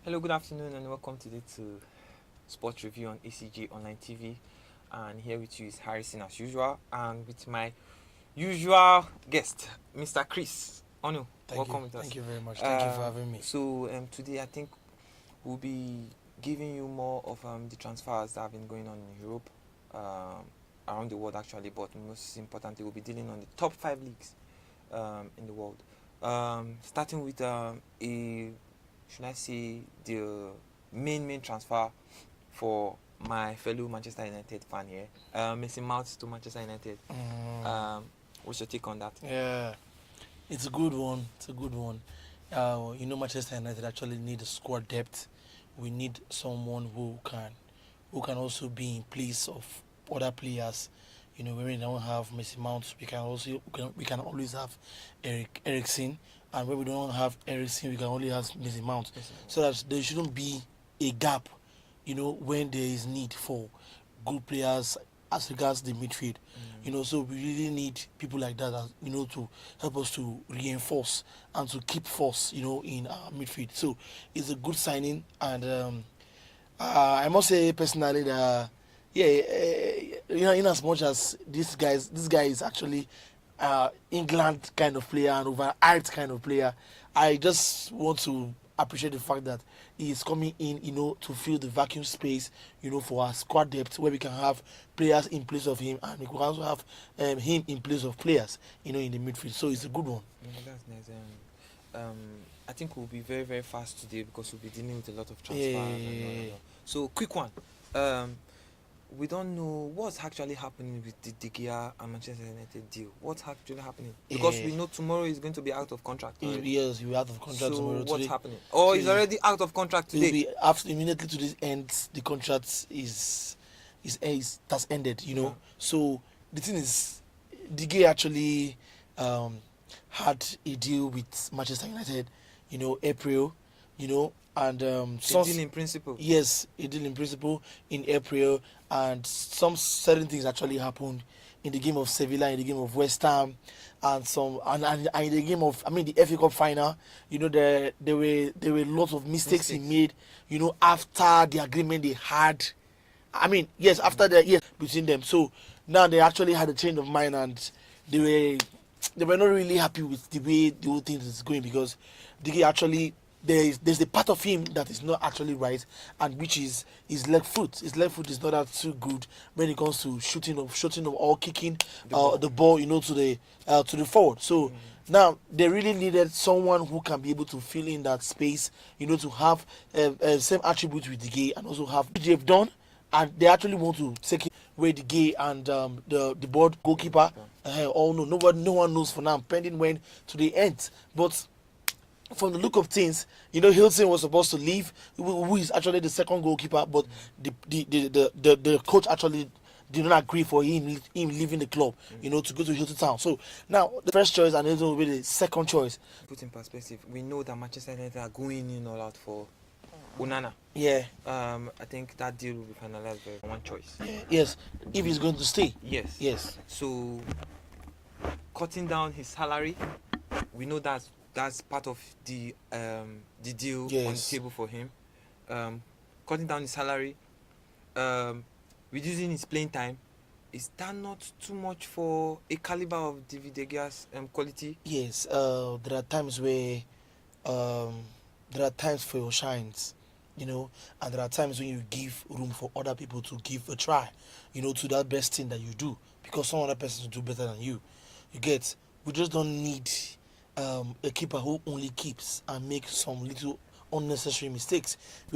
Hello, good afternoon, and welcome today to Sports Review on ACG Online TV. And here with you is Harrison as usual, and with my usual guest, Mr. Chris Onu. Thank you. Welcome with us. Thank you very much. Thank you for having me. Today I think we'll be giving you more of the transfers that have been going on in Europe, around the world actually, but most importantly, we'll be dealing on the top 5 leagues in the world. Starting with should I say, the main transfer for my fellow Manchester United fan here, Mason Mount to Manchester United. What's your take on that? Yeah, it's a good one. It's a good one. Manchester United actually need a squad depth. We need someone who can also be in place of other players. When we don't have Messi Mount, we can always have Ericsson, and when we don't have Ericsson, we can only have Messi Mount, so that there shouldn't be a gap. When there is need for good players as regards the midfield. So we really need people like that, to help us to reinforce and to keep force, in our midfield. So it's a good signing, and I must say personally that in as much as this guy is actually England kind of player and overhyped kind of player, I just want to appreciate the fact that he is coming in, to fill the vacuum space, for our squad depth, where we can have players in place of him, and we can also have him in place of players, in the midfield. So it's a good one. That's nice. I think we'll be very, very fast today because we'll be dealing with a lot of transfers. Yeah. So, quick one. We don't know what's actually happening with the De Gea and Manchester United deal. What's actually happening? Because we know tomorrow is going to be out of contract. Yes, we're out of contract tomorrow. What's today. happening? Or he's already out of contract today? It'll be after immediately to this ends, the contract has ended. Yeah. So the thing is, De Gea actually had a deal with Manchester United. April. And A deal in principle. yes, a deal in principle in April, and some certain things actually happened in the game of Sevilla, in the game of West Ham, and in the game of the FA Cup final. There were lots of mistakes he made. After the agreement they had, yes, after between them. So now they actually had a change of mind, and they were not really happy with the way the whole thing is going, because Digi actually there's a part of him that is not actually right, and which is his left foot. His left foot is not that too good when it comes to shooting or kicking the ball, to the forward. So now they really needed someone who can be able to fill in that space, to have same attributes with the gay, and also have which they've done, and they actually want to take it where the gay and the board goalkeeper. All no one knows for now, pending when to the end, but. From the look of things, Hilton was supposed to leave, who is actually the second goalkeeper, but the coach actually did not agree for him leaving the club, to go to Hilton Town. So now the first choice and Hilton will be the second choice. Put in perspective, we know that Manchester United are going in all out for Onana. Yeah. I think that deal will be finalized by one choice. Yes, if he's going to stay. Yes. Yes. So cutting down his salary, we know that's part of the deal on the table for him. Cutting down his salary, reducing his playing time. Is that not too much for a caliber of David De Gea's quality? Yes. There are times where there are times for your shines, and there are times when you give room for other people to give a try, to that best thing that you do, because some other person will do better than you. You get. We just don't need a keeper who only keeps and makes some little unnecessary mistakes. We also